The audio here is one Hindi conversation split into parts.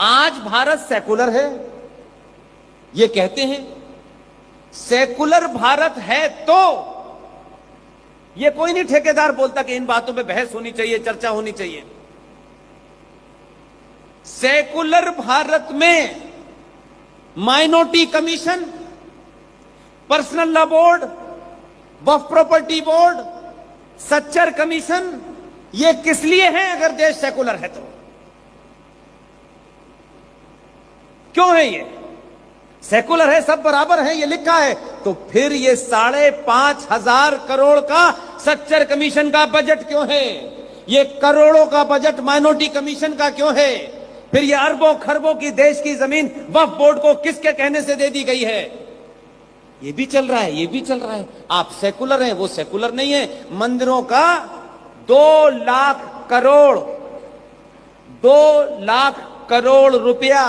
आज भारत सेकुलर है, ये कहते हैं। सेकुलर भारत है तो ये कोई नहीं ठेकेदार बोलता कि इन बातों पे बहस होनी चाहिए, चर्चा होनी चाहिए। सेकुलर भारत में minority commission, personal law board, वक्फ प्रॉपर्टी बोर्ड, सच्चर कमीशन, ये किस लिए है अगर देश सेकुलर है तो? क्यों है ये? सेकुलर है, सब बराबर है, ये लिखा है, तो फिर ये 5,500 करोड़ का सच्चर कमीशन का बजट क्यों है? ये करोड़ों का बजट माइनॉरिटी कमीशन का क्यों है? फिर ये अरबों खरबों की देश की जमीन वक्फ बोर्ड को किसके कहने से दे दी गई है? ये भी चल रहा है, ये भी चल रहा है। आप सेकुलर हैं, वो सेकुलर नहीं है। मंदिरों का 2 लाख करोड़ रुपया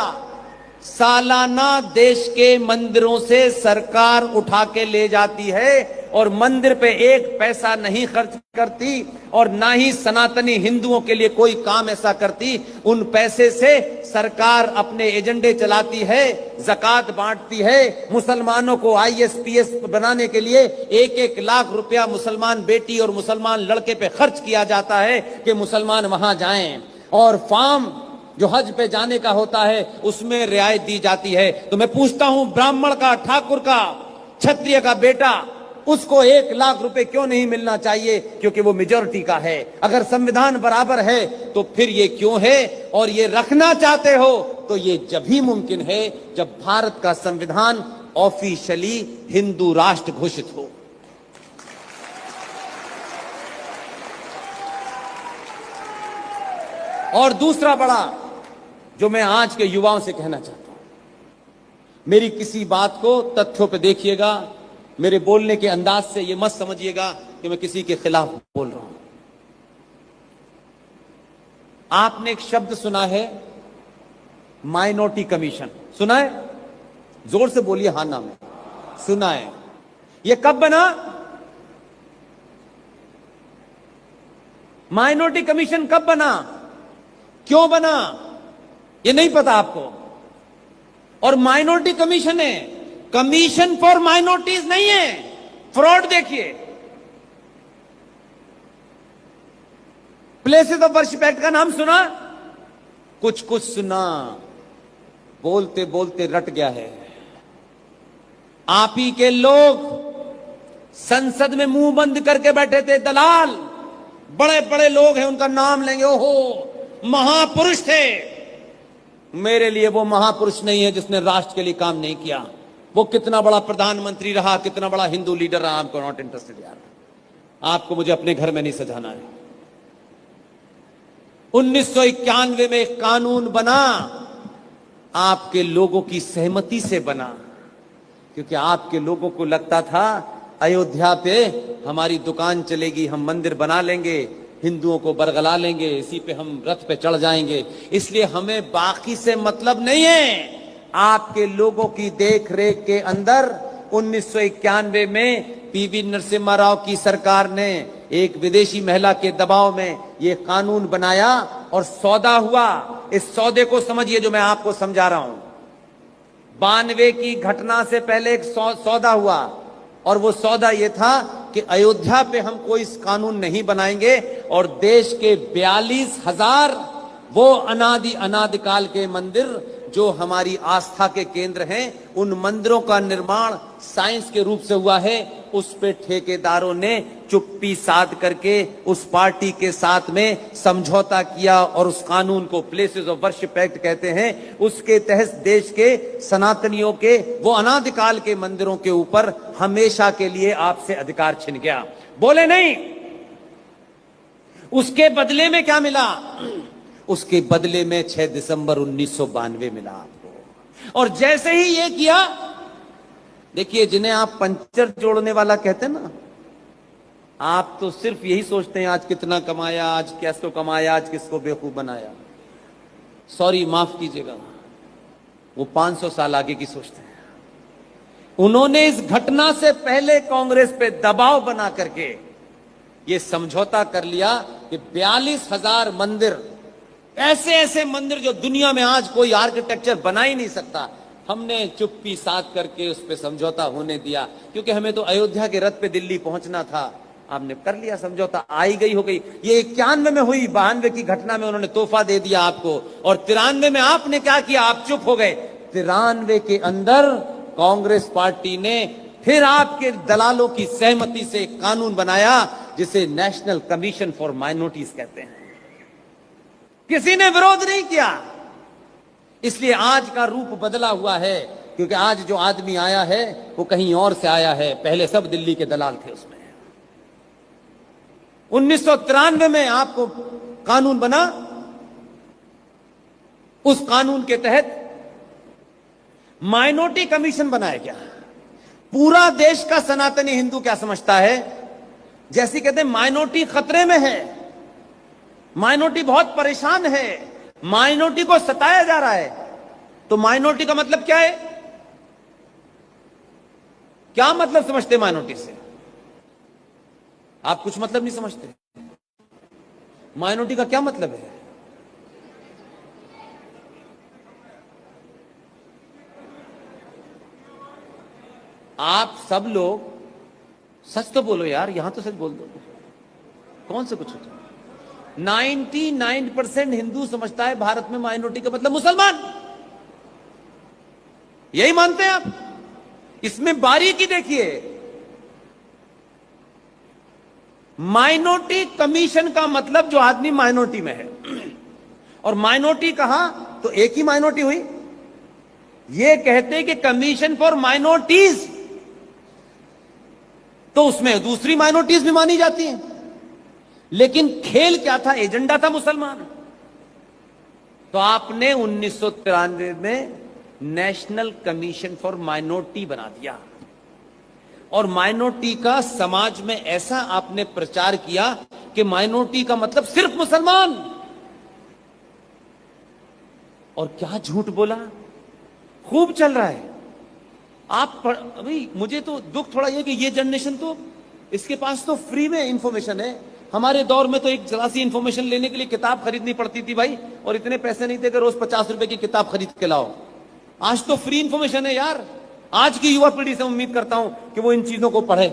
सालाना देश के मंदिरों से सरकार उठा के ले जाती है और मंदिर पे 1 पैसा नहीं खर्च करती और ना ही सनातनी हिंदुओं के लिए कोई काम ऐसा करती। उन पैसे से सरकार अपने एजेंडे चलाती है, ज़कात बांटती है, मुसलमानों को IAS-PS बनाने के लिए 1-1 लाख रुपया मुसलमान बेटी और मुसलमान लड़के पे खर्च किया जाता है कि मुसलमान वहां जाएं। और फार्म जो हज पे जाने का होता है उसमें रियायत दी जाती है। तो मैं पूछता हूं, ब्राह्मण का, ठाकुर का, क्षत्रिय का बेटा, उसको 1 लाख रुपए क्यों नहीं मिलना चाहिए? क्योंकि वो मेजॉरिटी का है। अगर संविधान बराबर है तो फिर ये क्यों है? और ये रखना चाहते हो तो ये जब ही मुमकिन है जब भारत का संविधान ऑफिशियली हिंदू राष्ट्र घोषित हो। और दूसरा बड़ा जो मैं आज के युवाओं से कहना चाहता हूं, मेरी किसी बात को तथ्यों पे देखिएगा, मेरे बोलने के अंदाज से ये मत समझिएगा कि मैं किसी के खिलाफ बोल रहा हूं। आपने एक शब्द सुना है, माइनॉरिटी कमीशन, सुना है? जोर से बोलिए हाँ ना में। सुना है। ये कब बना? माइनॉरिटी कमीशन कब बना, क्यों बना, ये नहीं पता आपको? और माइनॉरिटी कमीशन है, कमीशन फॉर माइनॉरिटीज नहीं है। फ्रॉड देखिए। प्लेसेस ऑफ वर्शिप एक्ट का नाम सुना? कुछ कुछ सुना, बोलते बोलते रट गया है। आप ही के लोग संसद में मुंह बंद करके बैठे थे, दलाल, बड़े बड़े लोग हैं, उनका नाम लेंगे, ओहो महापुरुष थे। मेरे लिए वो महापुरुष नहीं है जिसने राष्ट्र के लिए काम नहीं किया। वो कितना बड़ा प्रधानमंत्री रहा, कितना बड़ा हिंदू लीडर रहा, आपको नॉट इंटरेस्टेड यार। आपको मुझे अपने घर में नहीं सजाना है। 1991 में एक कानून बना, आपके लोगों की सहमति से बना, क्योंकि आपके लोगों को लगता था अयोध्या पे हमारी दुकान चलेगी, हम मंदिर बना लेंगे, हिंदुओं को बरगला लेंगे, इसी पे हम रथ पे चढ़ जाएंगे, इसलिए हमें बाकी से मतलब नहीं है। आपके लोगों की देख रेख के अंदर 1991 में PV नरसिम्हा राव की सरकार ने एक विदेशी महिला के दबाव में यह कानून बनाया और सौदा हुआ। इस सौदे को समझिए जो मैं आपको समझा रहा हूं। 92 की घटना से पहले एक सौदा हुआ और वो सौदा ये था कि अयोध्या पे हम कोई कानून नहीं बनाएंगे और देश के 42,000 वो अनादिकाल के मंदिर जो हमारी आस्था के केंद्र हैं, उन मंदिरों का निर्माण साइंस के रूप से हुआ है। उस पे ठेकेदारों ने चुप्पी साध करके उस पार्टी के साथ में समझौता किया और उस कानून को प्लेसेस ऑफ वर्शिप एक्ट कहते हैं। उसके तहत देश के सनातनियों के वो अनादिकाल के मंदिरों के ऊपर हमेशा के लिए आपसे अधिकार छिन गया। बोले नहीं। उसके बदले में क्या मिला? उसके बदले में 6 दिसंबर 1992 मिला आपको। और जैसे ही ये किया, देखिए, जिन्हें आप पंचर जोड़ने वाला कहते हैं ना, आप तो सिर्फ यही सोचते हैं आज कितना कमाया, आज कैसे कमाया, आज किसको बेवकूफ बनाया। सॉरी, माफ कीजिएगा, वो 500 साल आगे की सोचते हैं। उन्होंने इस घटना से पहले कांग्रेस पे दबाव बना करके ये समझौता कर लिया कि 42,000 मंदिर ऐसे ऐसे मंदिर जो दुनिया में आज कोई आर्किटेक्चर बना ही नहीं सकता, हमने चुप्पी साध करके उस पर समझौता होने दिया, क्योंकि हमें तो अयोध्या के रथ पे दिल्ली पहुंचना था। आपने कर लिया समझौता, आई गई हो गई। ये 91 में हुई, 92 की घटना में उन्होंने तोहफा दे दिया आपको, और 93 में आपने क्या किया, आप चुप हो गए। 93 के अंदर कांग्रेस पार्टी ने फिर आपके दलालों की सहमति से एक कानून बनाया जिसे नेशनल कमीशन फॉर माइनॉरिटीज कहते हैं। किसी ने विरोध नहीं किया, इसलिए आज का रूप बदला हुआ है, क्योंकि आज जो आदमी आया है वो कहीं और से आया है, पहले सब दिल्ली के दलाल थे उसमें। 1993 में आपको कानून बना, उस कानून के तहत माइनॉरिटी कमीशन बनाया गया। पूरा देश का सनातनी हिंदू क्या समझता है, जैसे कहते हैं माइनॉरिटी खतरे में है, माइनॉरिटी बहुत परेशान है, माइनॉरिटी को सताया जा रहा है। तो माइनॉरिटी का मतलब क्या है, क्या मतलब समझते माइनॉरिटी से? आप कुछ मतलब नहीं समझते। माइनॉरिटी का क्या मतलब है? आप सब लोग सच तो बोलो यार, यहां तो सच बोल दो, कौन से कुछ होता? 99% हिंदू समझता है भारत में माइनॉरिटी का मतलब मुसलमान, यही मानते हैं आप। इसमें बारीकी देखिए, माइनॉरिटी कमीशन का मतलब जो आदमी माइनॉरिटी में है, और माइनॉरिटी कहा तो एक ही माइनॉरिटी हुई। ये कहते हैं कि कमीशन फॉर माइनॉरिटीज, तो उसमें दूसरी माइनॉरिटीज भी मानी जाती हैं, लेकिन खेल क्या था, एजेंडा था मुसलमान। तो आपने 1993 में नेशनल कमीशन फॉर माइनॉरिटी बना दिया, और माइनॉरिटी का समाज में ऐसा आपने प्रचार किया कि माइनॉरिटी का मतलब सिर्फ मुसलमान। और क्या झूठ बोला, खूब चल रहा है। आप अभी मुझे तो दुख थोड़ा ये कि ये जनरेशन तो इसके पास तो फ्री में इंफॉर्मेशन है। हमारे दौर में तो एक जरा सी इंफॉर्मेशन लेने के लिए किताब खरीदनी पड़ती थी भाई, और इतने पैसे नहीं थे कि रोज 50 रुपए की किताब खरीद के लाओ। आज तो फ्री इंफॉर्मेशन है यार। आज की युवा पीढ़ी से उम्मीद करता हूं कि वो इन चीजों को पढ़े।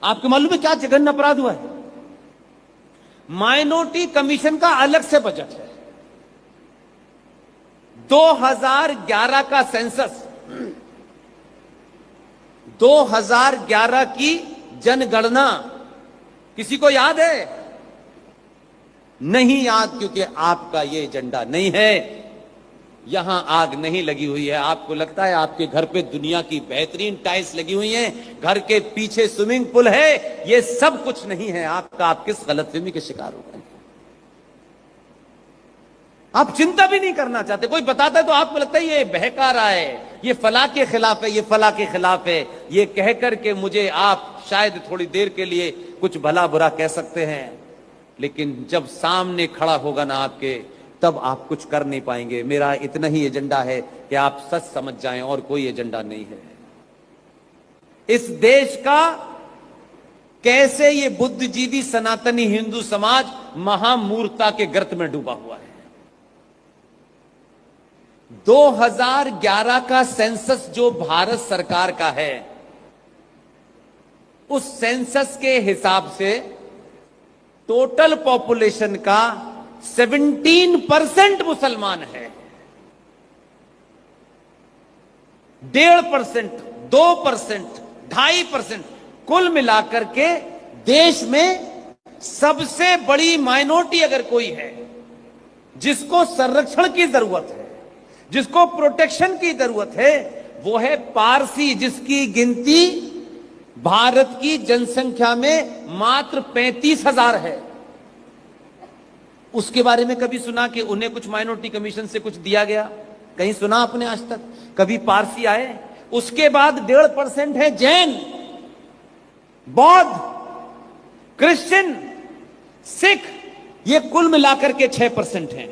आपको मालूम है क्या जघन्य अपराध हुआ है? माइनॉरिटी कमीशन का अलग से बजट है। 2011 का सेंसस, 2011 की जनगणना किसी को याद है? नहीं याद, क्योंकि आपका ये एजेंडा नहीं है। यहां आग नहीं लगी हुई है। आपको लगता है आपके घर पे दुनिया की बेहतरीन टाइल्स लगी हुई हैं, घर के पीछे स्विमिंग पूल है। ये सब कुछ नहीं है आपका। आप किस गलतफहमी के शिकार हो गए? आप चिंता भी नहीं करना चाहते। कोई बताता है तो आपको लगता है ये बहका रहा है, ये फला के खिलाफ है, ये फला के खिलाफ है। ये कहकर के मुझे आप शायद थोड़ी देर के लिए कुछ भला बुरा कह सकते हैं, लेकिन जब सामने खड़ा होगा ना आपके, तब आप कुछ कर नहीं पाएंगे। मेरा इतना ही एजेंडा है कि आप सच समझ जाएं, और कोई एजेंडा नहीं है। इस देश का कैसे ये बुद्धिजीवी सनातनी हिंदू समाज महामूर्खता के गर्त में डूबा हुआ है। 2011 का सेंसस जो भारत सरकार का है, उस सेंसस के हिसाब से टोटल पॉपुलेशन का 17% मुसलमान है। 1.5%, 2%, 2.5%, कुल मिलाकर के देश में सबसे बड़ी माइनॉरिटी अगर कोई है जिसको संरक्षण की जरूरत है, जिसको प्रोटेक्शन की जरूरत है, वो है पारसी, जिसकी गिनती भारत की जनसंख्या में मात्र 35,000 है। उसके बारे में कभी सुना कि उन्हें कुछ माइनॉरिटी कमीशन से कुछ दिया गया? कहीं सुना आपने आज तक? कभी पारसी आए? उसके बाद 1.5% है जैन, बौद्ध, क्रिश्चियन, सिख, ये कुल मिलाकर के 6% हैं।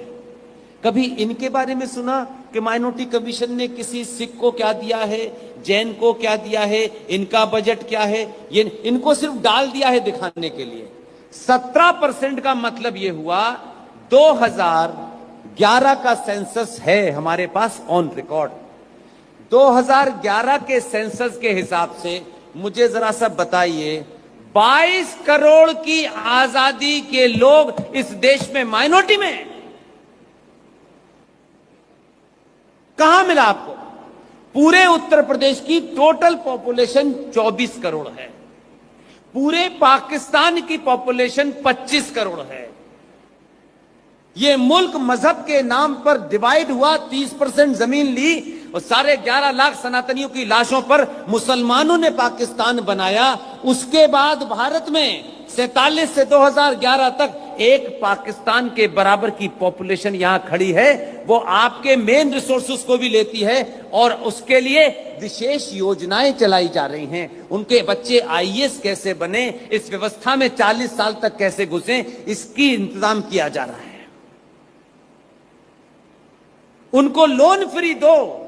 कभी इनके बारे में सुना कि माइनॉरिटी कमीशन ने किसी सिख को क्या दिया है, जैन को क्या दिया है, इनका बजट क्या है? ये इनको सिर्फ डाल दिया है दिखाने के लिए। 17% का मतलब यह हुआ 2011 का सेंसस है हमारे पास ऑन रिकॉर्ड। 2011 के सेंसस के हिसाब से मुझे जरा सा बताइए, 22 करोड़ की आजादी के लोग इस देश में माइनॉरिटी में हैं। कहां मिला आपको? पूरे उत्तर प्रदेश की टोटल पॉपुलेशन 24 करोड़ है, पूरे पाकिस्तान की पॉपुलेशन 25 करोड़ है। ये मुल्क मजहब के नाम पर डिवाइड हुआ, 30% जमीन ली और साढ़े 11 लाख सनातनियों की लाशों पर मुसलमानों ने पाकिस्तान बनाया। उसके बाद भारत में 47 से 2011 तक एक पाकिस्तान के बराबर की पॉपुलेशन यहां खड़ी है। वो आपके मेन रिसोर्सेज को भी लेती है और उसके लिए विशेष योजनाएं चलाई जा रही हैं। उनके बच्चे आईएएस कैसे बने, इस व्यवस्था में 40 साल तक कैसे घुसे, इसकी इंतजाम किया जा रहा है। उनको लोन फ्री दो,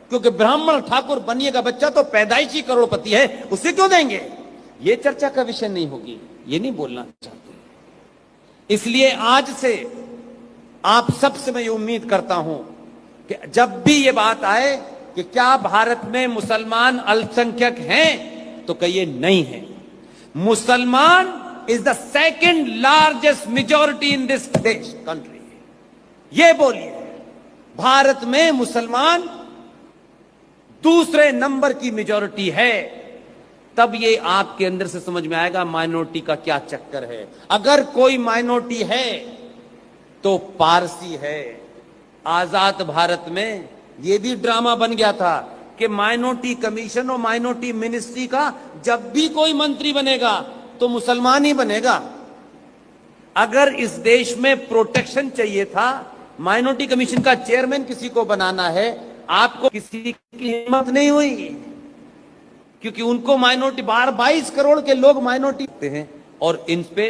क्योंकि ब्राह्मण ठाकुर बनिएगा बच्चा तो पैदाइशी करोड़पति है, उसे क्यों देंगे? ये चर्चा का विषय नहीं होगी, ये नहीं बोलना चाहते। इसलिए आज से आप सबसे मैं ये उम्मीद करता हूं कि जब भी ये बात आए कि क्या भारत में मुसलमान अल्पसंख्यक हैं, तो कहिए नहीं है। मुसलमान is the second largest majority in this देश कंट्री। ये बोलिए, भारत में मुसलमान दूसरे नंबर की मेजॉरिटी है। तब ये आपके अंदर से समझ में आएगा माइनॉरिटी का क्या चक्कर है। अगर कोई माइनॉरिटी है तो पारसी है। आजाद भारत में ये भी ड्रामा बन गया था कि माइनॉरिटी कमीशन और माइनॉरिटी मिनिस्ट्री का जब भी कोई मंत्री बनेगा तो मुसलमान ही बनेगा। अगर इस देश में प्रोटेक्शन चाहिए था, माइनॉरिटी कमीशन का चेयरमैन किसी को बनाना है, आपको किसी की हिम्मत नहीं हुई, क्योंकि उनको माइनॉरिटी 22 करोड़ के लोग माइनॉरिटी हैं। और इन पे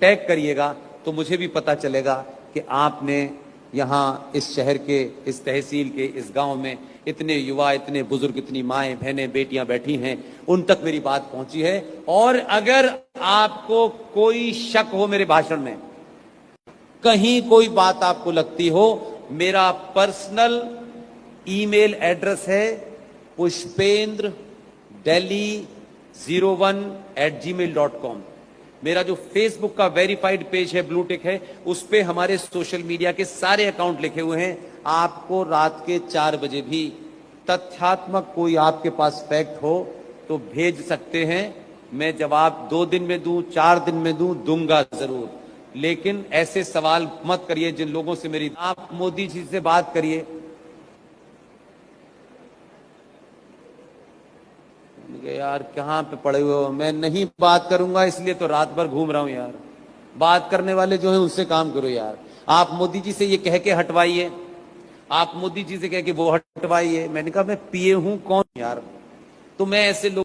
टैग करिएगा तो मुझे भी पता चलेगा कि आपने यहां इस शहर के, इस तहसील के, इस गांव में इतने युवा, इतने बुजुर्ग, इतनी माएं, बहनें, बेटियां बैठी हैं, उन तक मेरी बात पहुंची है। और अगर आपको कोई शक हो मेरे भाषण में, कहीं कोई बात आपको लगती हो, मेरा पर्सनल ईमेल एड्रेस है pushpendra01@gmail.com। मेरा जो फेसबुक का वेरीफाइड पेज है, ब्लूटिक है, उस पे हमारे सोशल मीडिया के सारे अकाउंट लिखे हुए हैं। आपको रात के 4 बजे भी तथ्यात्मक कोई आपके पास फैक्ट हो तो भेज सकते हैं। मैं जवाब 2 दिन में दूं, 4 दिन में दूंगा जरूर। लेकिन ऐसे सवाल मत करिए जिन लोगों से मेरी, आप मोदी जी से बात करिए। यार कहां पे पड़े हुए हो? मैं नहीं बात करूंगा, इसलिए तो रात भर घूम रहा हूं यार। बात करने वाले जो है उनसे काम करो यार। आप मोदी जी से ये कह के हटवाइए, आप मोदी जी से कह के वो हटवाइए। मैंने कहा मैं पिए हूं कौन यार? तो मैं ऐसे लोग